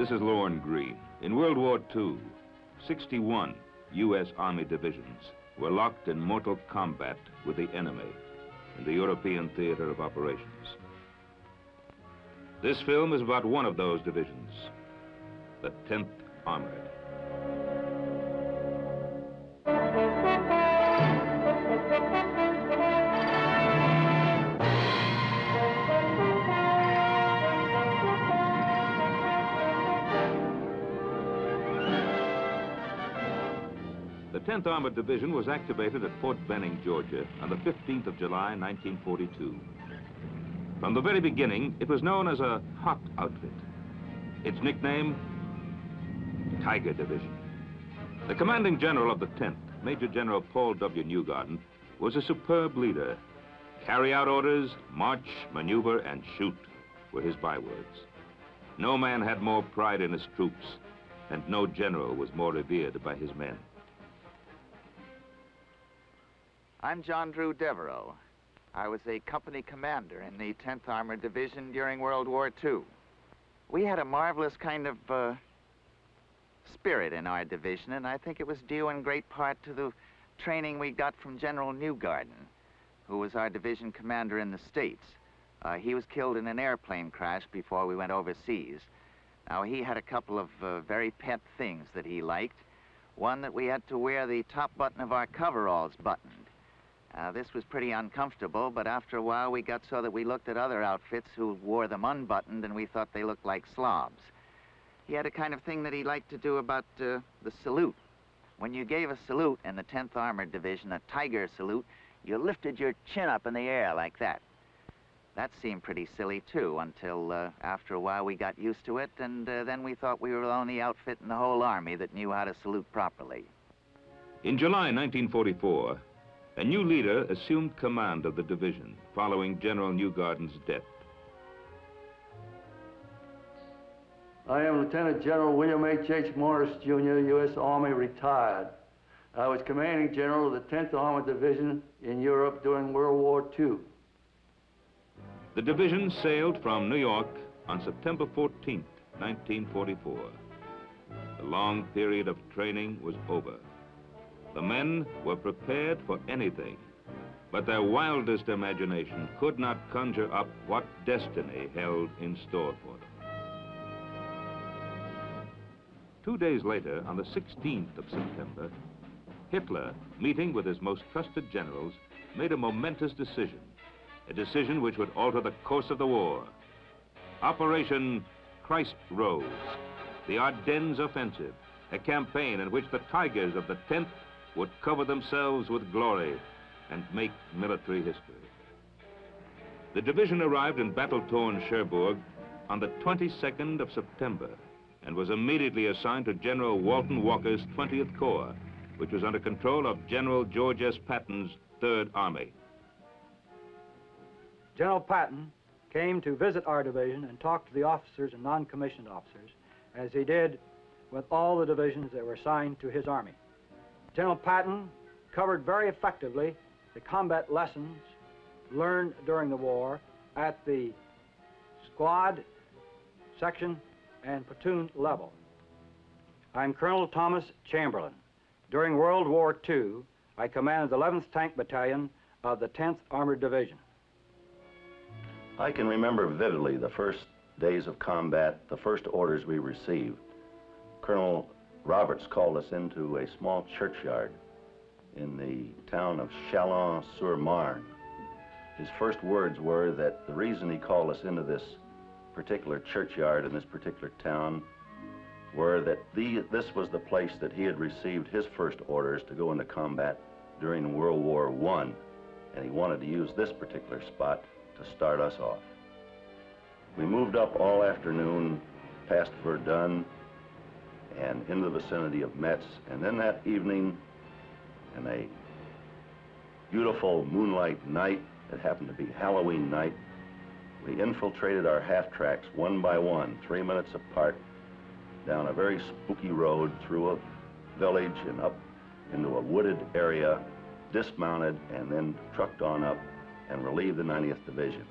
This is Lorne Green. In World War II, 61 U.S. Army divisions were locked in mortal combat with the enemy in the European theater of operations. This film is about one of those divisions, the 10th Armored. The 10th Armored Division was activated at Fort Benning, Georgia, on the 15th of July, 1942. From the very beginning, it was known as a hot outfit. Its nickname, Tiger Division. The commanding general of the 10th, Major General Paul W. Newgarden, was a superb leader. Carry out orders, march, maneuver, and shoot were his bywords. No man had more pride in his troops, and no general was more revered by his men. I'm John Drew Devereaux. I was a company commander in the 10th Armored Division during World War II. We had a marvelous kind of spirit in our division, and I think it was due in great part to the training we got from General Newgarden, who was our division commander in the States. He was killed in an airplane crash before we went overseas. Now, he had a couple of very pet things that he liked. One, that we had to wear the top button of our coveralls buttoned. This was pretty uncomfortable, but after a while we got so that we looked at other outfits who wore them unbuttoned and we thought they looked like slobs. He had a kind of thing that he liked to do about the salute. When you gave a salute in the 10th Armored Division, a tiger salute, you lifted your chin up in the air like that. That seemed pretty silly too, until after a while we got used to it, and then we thought we were the only outfit in the whole Army that knew how to salute properly. In July 1944, a new leader assumed command of the division following General Newgarden's death. I am Lieutenant General William H. Morris, Jr., U.S. Army, retired. I was commanding general of the 10th Armored Division in Europe during World War II. The division sailed from New York on September 14, 1944. The long period of training was over. The men were prepared for anything, but their wildest imagination could not conjure up what destiny held in store for them. 2 days later, on the 16th of September, Hitler, meeting with his most trusted generals, made a momentous decision, a decision which would alter the course of the war. Operation Christ Rose, the Ardennes Offensive, a campaign in which the Tigers of the 10th would cover themselves with glory and make military history. The division arrived in battle-torn Cherbourg on the 22nd of September and was immediately assigned to General Walton Walker's 20th Corps, which was under control of General George S. Patton's 3rd Army. General Patton came to visit our division and talk to the officers and non-commissioned officers, as he did with all the divisions that were assigned to his army. General Patton covered very effectively the combat lessons learned during the war at the squad, section, and platoon level. I'm Colonel Thomas Chamberlain. During World War II, I commanded the 11th Tank Battalion of the 10th Armored Division. I can remember vividly the first days of combat, the first orders we received. Colonel Roberts called us into a small churchyard in the town of Chalon-sur-Marne. His first words were that the reason he called us into this particular churchyard in this particular town were that this was the place that he had received his first orders to go into combat during World War I, and he wanted to use this particular spot to start us off. We moved up all afternoon past Verdun and into the vicinity of Metz, and then that evening, in a beautiful moonlight night, it happened to be Halloween night, we infiltrated our half-tracks one by one, 3 minutes apart, down a very spooky road through a village and up into a wooded area, dismounted, and then trucked on up and relieved the 90th Division.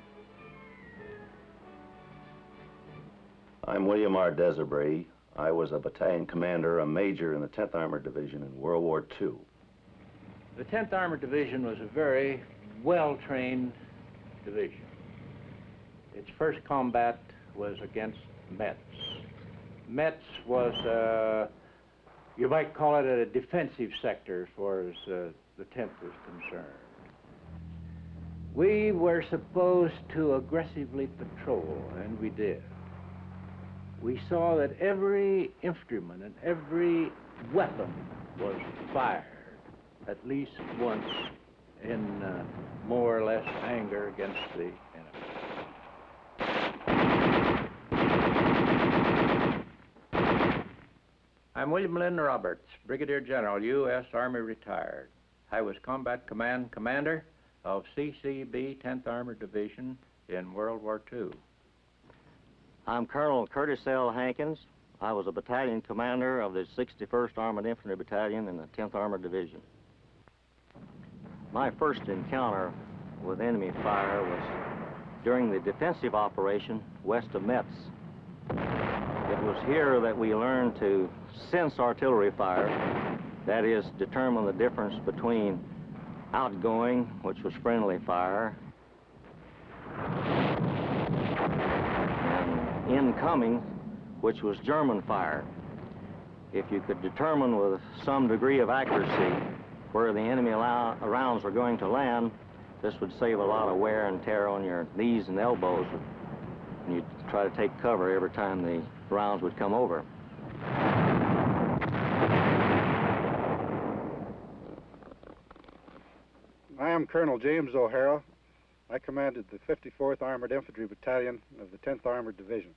I'm William R. Desabry. I was a battalion commander, a major in the 10th Armored Division in World War II. The 10th Armored Division was a very well-trained division. Its first combat was against Metz. Metz was, you might call it a defensive sector as far as the 10th was concerned. We were supposed to aggressively patrol, and we did. We saw that every instrument and every weapon was fired at least once in more or less anger against the enemy. I'm William Lynn Roberts, Brigadier General, U.S. Army retired. I was Combat Command Commander of CCB 10th Armored Division in World War II. I'm Colonel Curtis L. Hankins. I was a battalion commander of the 61st Armored Infantry Battalion in the 10th Armored Division. My first encounter with enemy fire was during the defensive operation west of Metz. It was here that we learned to sense artillery fire, that is, determine the difference between outgoing, which was friendly fire, and incoming, which was German fire. If you could determine with some degree of accuracy where the enemy rounds were going to land, this would save a lot of wear and tear on your knees and elbows, and you'd try to take cover every time the rounds would come over. I am Colonel James O'Hara. I commanded the 54th Armored Infantry Battalion of the 10th Armored Division.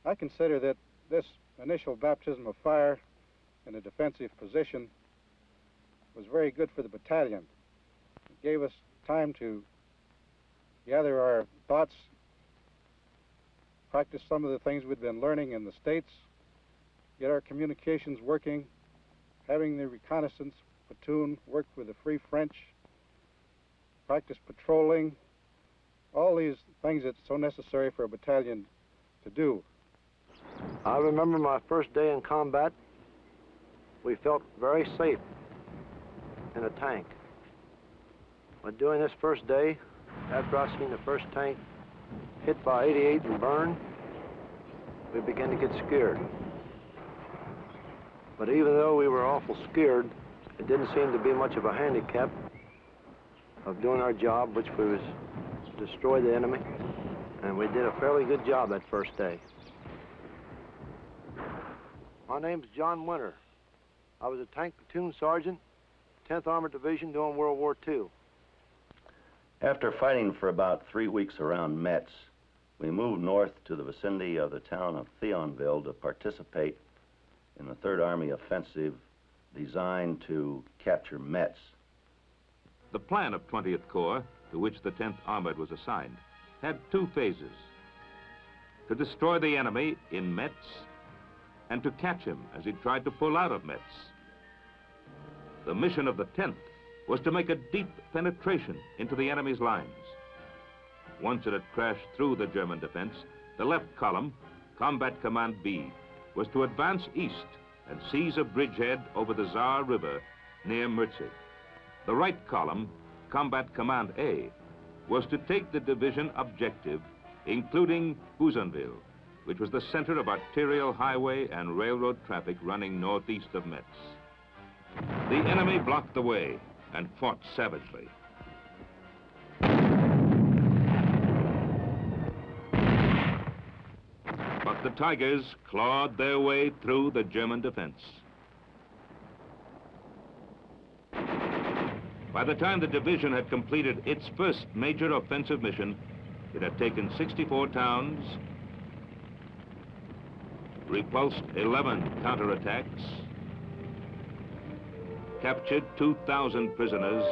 I consider that this initial baptism of fire in a defensive position was very good for the battalion. It gave us time to gather our thoughts, practice some of the things we'd been learning in the States, get our communications working, having the reconnaissance platoon work with the Free French, practice patrolling, all these things that's so necessary for a battalion to do. I remember my first day in combat. We felt very safe in a tank. But during this first day, after I seen the first tank hit by 88 and burned, we began to get scared. But even though we were awful scared, it didn't seem to be much of a handicap of doing our job, which was to destroy the enemy. And we did a fairly good job that first day. My name's John Winter. I was a tank platoon sergeant, 10th Armored Division during World War II. After fighting for about 3 weeks around Metz, we moved north to the vicinity of the town of Thionville to participate in the 3rd Army offensive designed to capture Metz. The plan of 20th Corps, to which the 10th Armored was assigned, had 2 phases: to destroy the enemy in Metz and to catch him as he tried to pull out of Metz. The mission of the 10th was to make a deep penetration into the enemy's lines. Once it had crashed through the German defense, the left column, Combat Command B, was to advance east and seize a bridgehead over the Saar River near Merzig. The right column, Combat Command A, was to take the division objective, including Guzanville, which was the center of arterial highway and railroad traffic running northeast of Metz. The enemy blocked the way and fought savagely. But the Tigers clawed their way through the German defense. By the time the division had completed its first major offensive mission, it had taken 64 towns, repulsed 11 counterattacks, captured 2,000 prisoners,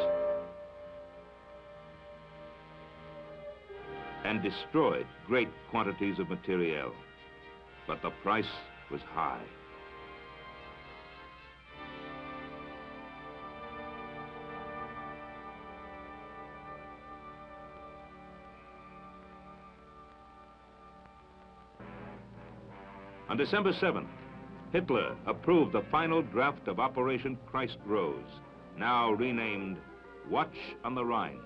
and destroyed great quantities of materiel. But the price was high. On December 7th, Hitler approved the final draft of Operation Christ Rose, now renamed Watch on the Rhine.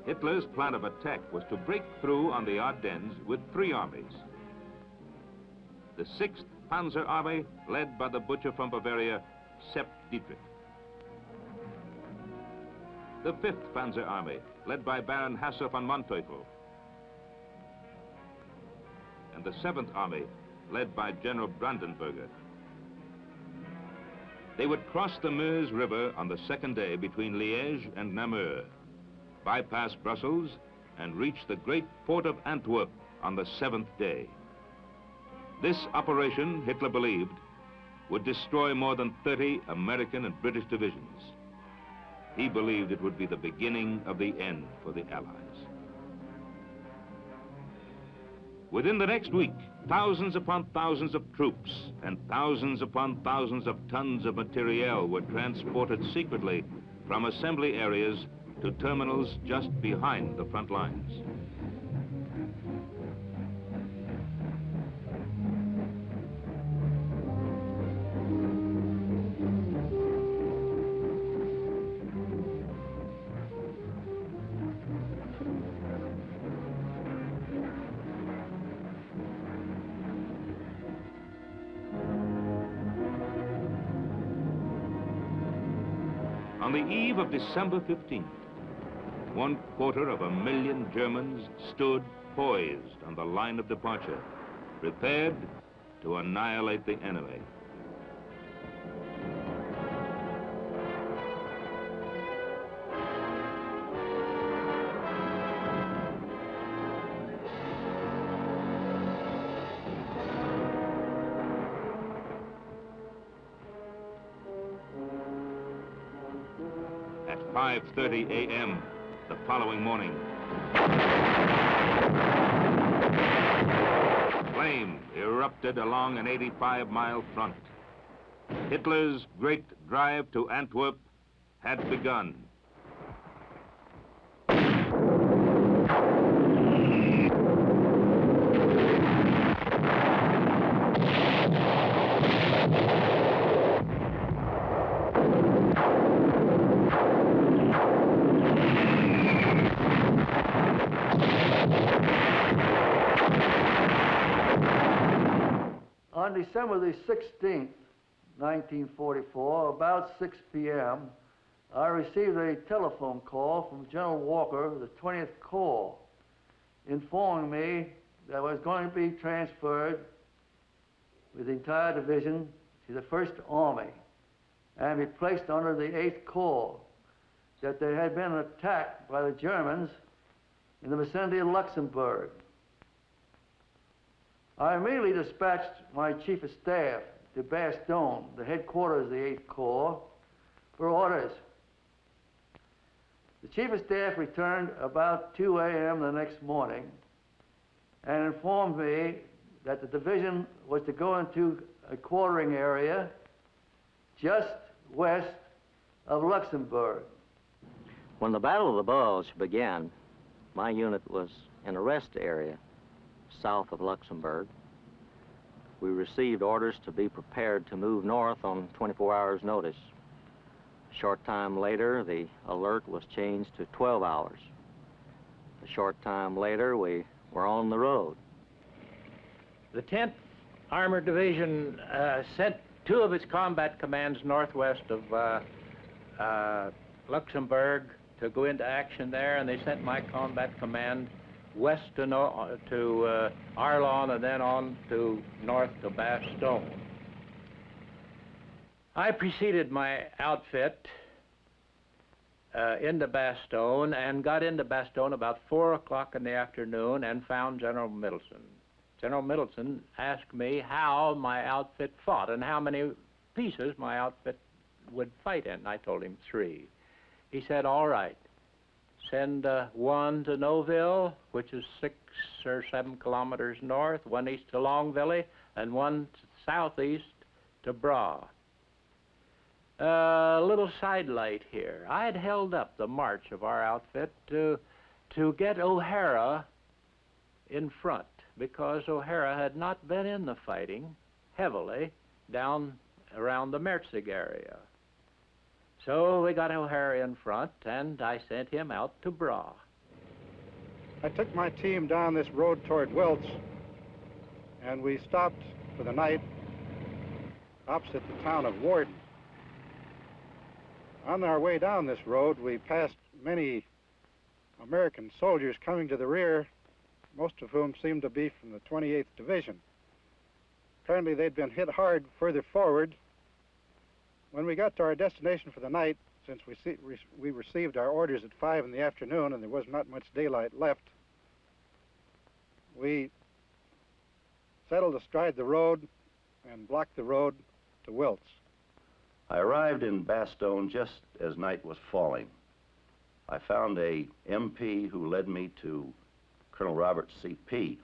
Hitler's plan of attack was to break through on the Ardennes with 3 armies. The 6th Panzer Army, led by the butcher from Bavaria, Sepp Dietrich. The 5th Panzer Army, led by Baron Hasse von Manteuffel. And the 7th Army, led by General Brandenberger. They would cross the Meuse River on the 2nd day between Liège and Namur, bypass Brussels, and reach the great port of Antwerp on the 7th day. This operation, Hitler believed, would destroy more than 30 American and British divisions. He believed it would be the beginning of the end for the Allies. Within the next week, thousands upon thousands of troops and thousands upon thousands of tons of materiel were transported secretly from assembly areas to terminals just behind the front lines. On the eve of December 15th, 250,000 Germans stood poised on the line of departure, prepared to annihilate the enemy. At 5:30 a.m. the following morning, flame erupted along an 85-mile front. Hitler's great drive to Antwerp had begun. On December the 16th, 1944, about 6 p.m., I received a telephone call from General Walker of the 20th Corps, informing me that I was going to be transferred with the entire division to the 1st Army and be placed under the 8th Corps, that there had been an attack by the Germans in the vicinity of Luxembourg. I immediately dispatched my Chief of Staff to Bastogne, the headquarters of the 8th Corps, for orders. The Chief of Staff returned about 2 a.m. the next morning and informed me that the division was to go into a quartering area just west of Luxembourg. When the Battle of the Bulge began, my unit was in a rest area south of Luxembourg. We received orders to be prepared to move north on 24 hours notice. A short time later, the alert was changed to 12 hours. A short time later, we were on the road. The 10th Armored Division sent 2 of its combat commands northwest of Luxembourg to go into action there, and they sent my combat command west to Arlon and then on to north to Bastogne. I preceded my outfit into Bastogne and got into Bastogne about 4 o'clock in the afternoon and found General Middleton. General Middleton asked me how my outfit fought and how many pieces my outfit would fight in. I told him 3. He said, all right. Send 1 to Noville, which is 6 or 7 kilometers north, 1 east to Longville, and 1 southeast to Bras. A little sidelight here. I had held up the march of our outfit to get O'Hara in front. because O'Hara had not been in the fighting heavily down around the Merzig area. So we got O'Hara in front, and I sent him out to Bra. I took my team down this road toward Wiltz, and we stopped for the night opposite the town of Warden. On our way down this road, we passed many American soldiers coming to the rear, most of whom seemed to be from the 28th Division. Apparently they'd been hit hard further forward. When we got to our destination for the night, since we received our orders at 5 in the afternoon and there was not much daylight left, we settled astride the road and blocked the road to Wiltz. I arrived in Bastogne just as night was falling. I found a MP who led me to Colonel Robert C.P.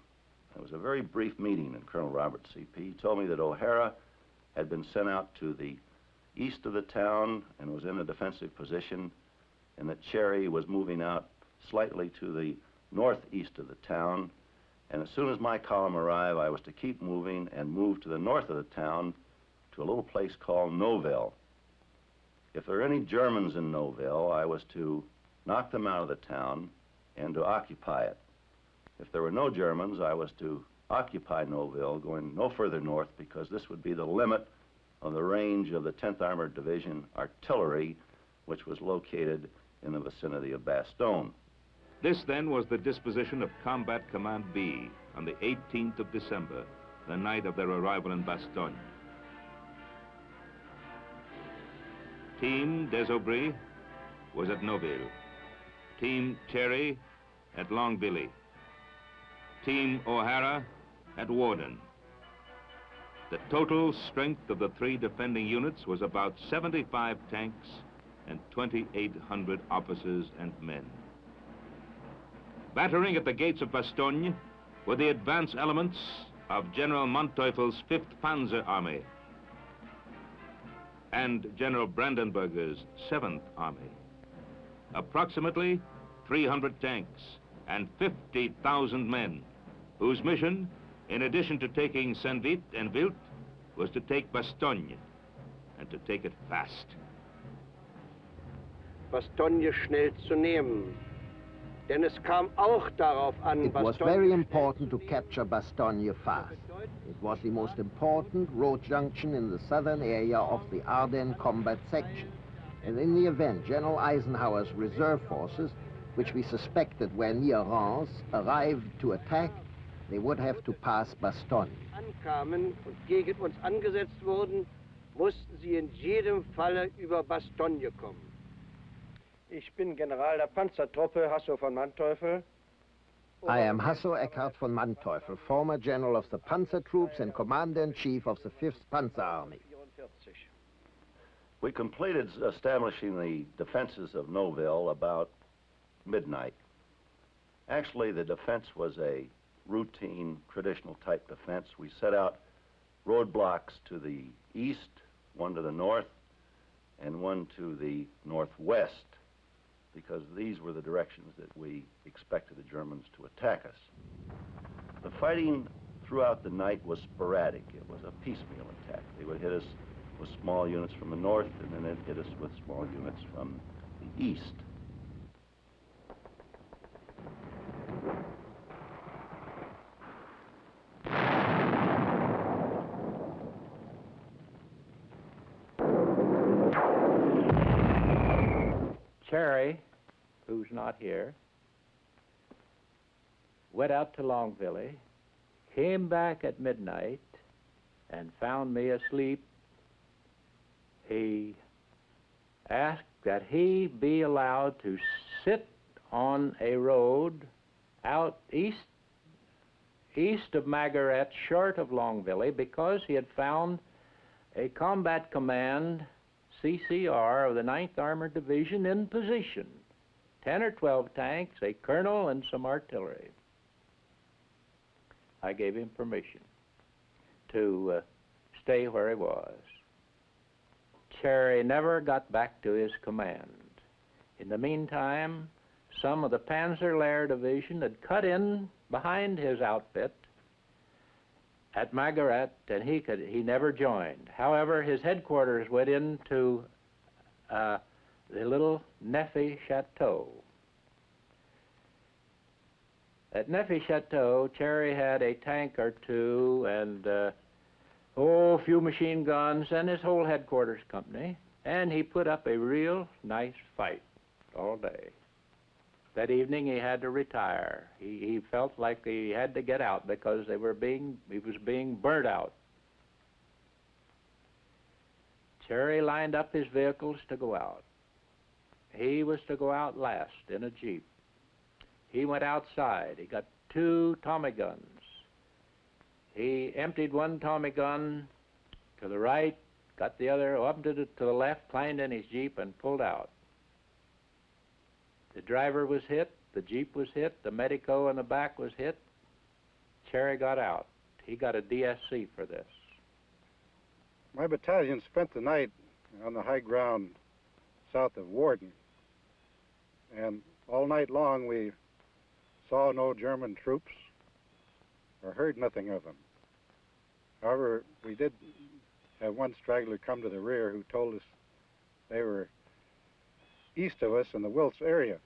It was a very brief meeting, and Colonel Robert C.P. told me that O'Hara had been sent out to the east of the town and was in a defensive position, and that Cherry was moving out slightly to the northeast of the town. And as soon as my column arrived, I was to keep moving and move to the north of the town to a little place called Noville. If there were any Germans in Noville, I was to knock them out of the town and to occupy it. If there were no Germans, I was to occupy Noville, going no further north, because this would be the limit of the range of the 10th Armored Division artillery, which was located in the vicinity of Bastogne. This then was the disposition of Combat Command B on the 18th of December, the night of their arrival in Bastogne. Team des Aubry was at Noville. Team Cherry at Longuevilly. Team O'Hara at Warden. The total strength of the three defending units was about 75 tanks and 2,800 officers and men. Battering at the gates of Bastogne were the advance elements of General Manteuffel's 5th Panzer Army and General Brandenberger's 7th Army. Approximately 300 tanks and 50,000 men, whose mission, in addition to taking Saint-Vit and Wild, was to take Bastogne, and to take it fast. Bastogne schnell zu nehmen. Denn es kam auch darauf an, it was very important to capture Bastogne fast. It was the most important road junction in the southern area of the Ardennes combat section. And in the event General Eisenhower's reserve forces, which we suspected were near Reims, arrived to attack, they would have to pass Bastogne. Ankamen und gegen uns angesetzt wurden, mussten sie in jedem Falle über Bastogne kommen. Ich bin General der Panzertruppe Hasso von Manteuffel. I am Hasso Eckhard von Manteuffel, former general of the Panzer Troops and commander-in-chief of the 5th Panzer Army. We completed establishing the defenses of Noville about midnight. Actually, the defense was a routine, traditional type defense. We set out roadblocks to the east, one to the north, and one to the northwest, because these were the directions that we expected the Germans to attack us. The fighting throughout the night was sporadic. It was a piecemeal attack. They would hit us with small units from the north, and then they'd hit us with small units from the east. Cherry, who's not here, went out to Longuevilly, came back at midnight, and found me asleep. He asked that he be allowed to sit on a road out east of Margaret, short of Longuevilly, because he had found a combat command CCR of the 9th Armored Division in position. 10 or 12 tanks, a colonel, and some artillery. I gave him permission to stay where he was. Cherry never got back to his command. In the meantime, some of the Panzer Lehr Division had cut in behind his outfit at Margaret, and he never joined. However, his headquarters went into the little Neffy Chateau. At Neffy Chateau, Cherry had a tank or two and a few machine guns and his whole headquarters company, and he put up a real nice fight all day. That evening he had to retire. He felt like he had to get out because he was being burnt out. Cherry lined up his vehicles to go out. He was to go out last in a Jeep. He went outside. He got 2 Tommy guns. He emptied one Tommy gun to the right, got the other up to the left, climbed in his Jeep, and pulled out. The driver was hit, the Jeep was hit, the medico in the back was hit. Cherry got out. He got a DSC for this. My battalion spent the night on the high ground south of Warden, and all night long we saw no German troops or heard nothing of them. However, we did have one straggler come to the rear who told us they were east of us in the Wiltz area.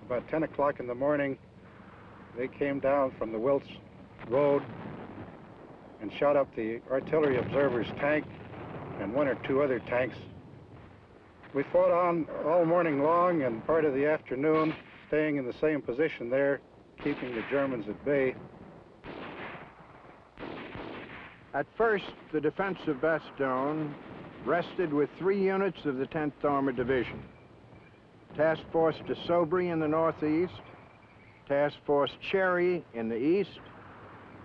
About 10 o'clock in the morning, they came down from the Wiltz Road and shot up the artillery observer's tank and 1 or 2 other tanks. We fought on all morning long and part of the afternoon, staying in the same position there, keeping the Germans at bay. At first, the defense of Bastogne rested with 3 units of the 10th Armored Division. Task Force de Sobry in the northeast, Task Force Cherry in the east,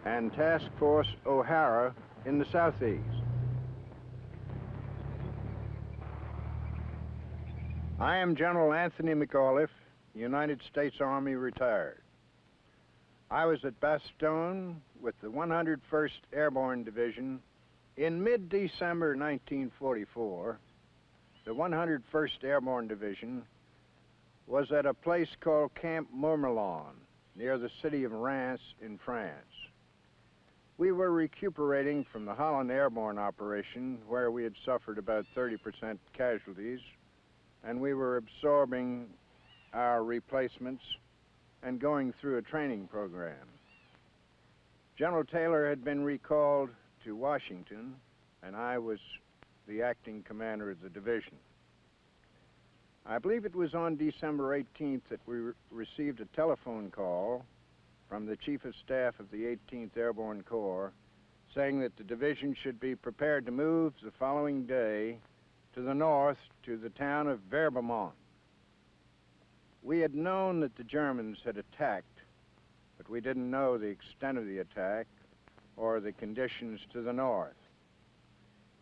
and Task Force O'Hara in the southeast. I am General Anthony McAuliffe, United States Army retired. I was at Bastogne with the 101st Airborne Division in mid-December 1944. The 101st Airborne Division was at a place called Camp Mourmelon, near the city of Reims in France. We were recuperating from the Holland Airborne operation, where we had suffered about 30% casualties, and we were absorbing our replacements and going through a training program. General Taylor had been recalled to Washington, and I was the acting commander of the division. I believe it was on December 18th that we received a telephone call from the Chief of Staff of the 18th Airborne Corps saying that the division should be prepared to move the following day to the north to the town of Verbemont. We had known that the Germans had attacked, but we didn't know the extent of the attack or the conditions to the north.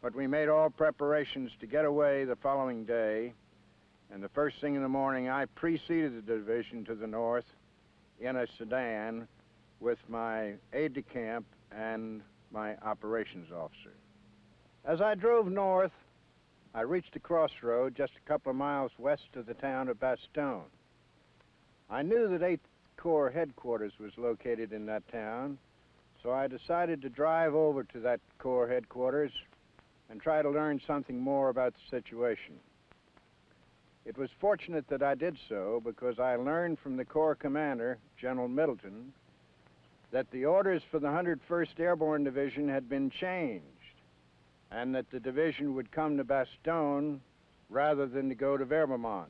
But we made all preparations to get away the following day, and the first thing in the morning I preceded the division to the north in a sedan with my aide-de-camp and my operations officer. As I drove north, I reached a crossroad just a couple of miles west of the town of Bastogne. I knew that 8th Corps headquarters was located in that town, so I decided to drive over to that Corps headquarters and try to learn something more about the situation. It was fortunate that I did so because I learned from the Corps commander, General Middleton, that the orders for the 101st Airborne Division had been changed and that the division would come to Bastogne rather than to go to Verbemont.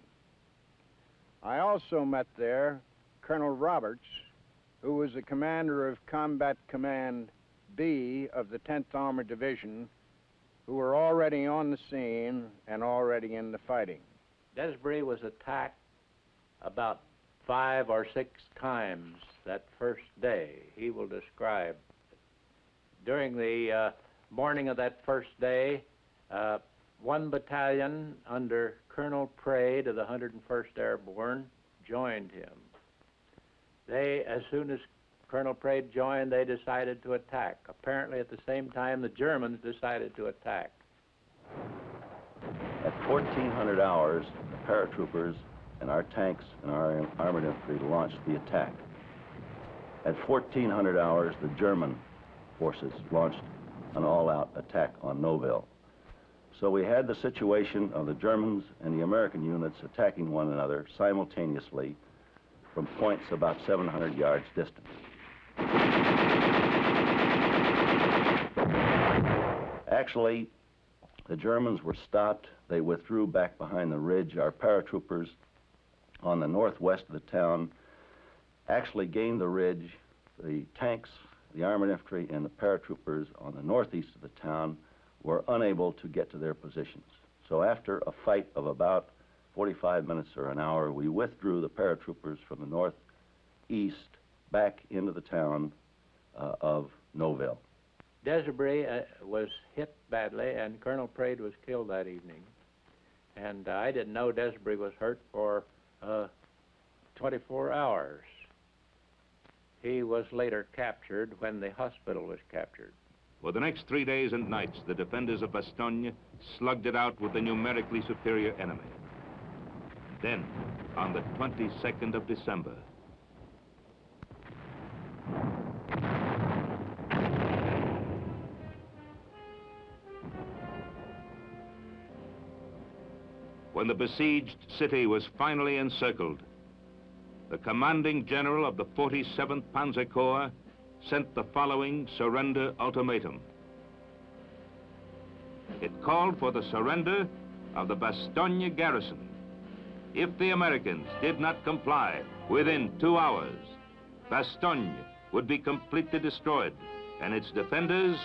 I also met there Colonel Roberts, who was the commander of Combat Command B of the 10th Armored Division, who were already on the scene and already in the fighting. Desbury was attacked about 5 or 6 times that first day. He will describe. During the morning of that first day, one battalion under Colonel Praed of the 101st Airborne joined him. As soon as Colonel Praed joined, they decided to attack. Apparently at the same time, the Germans decided to attack. At 1400 hours, the paratroopers and our tanks and our armored infantry launched the attack. At 1400 hours, the German forces launched an all-out attack on Noville. So we had the situation of the Germans and the American units attacking one another simultaneously from points about 700 yards distant. Actually, the Germans were stopped. They withdrew back behind the ridge. Our paratroopers on the northwest of the town actually gained the ridge. The tanks, the armored infantry, and the paratroopers on the northeast of the town were unable to get to their positions. So after a fight of about 45 minutes or an hour, we withdrew the paratroopers from the northeast back into the town of Noville. Desiree was hit badly, and Colonel Prade was killed that evening. And I didn't know Desiree was hurt for 24 hours. He was later captured when the hospital was captured. For the next 3 days and nights, the defenders of Bastogne slugged it out with the numerically superior enemy. Then, on the 22nd of December, when the besieged city was finally encircled, the commanding general of the 47th Panzer Corps sent the following surrender ultimatum. It called for the surrender of the Bastogne garrison. If the Americans did not comply within 2 hours, Bastogne would be completely destroyed and its defenders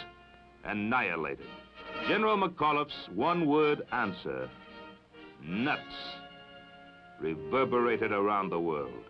annihilated. General McAuliffe's one-word answer, nuts, reverberated around the world.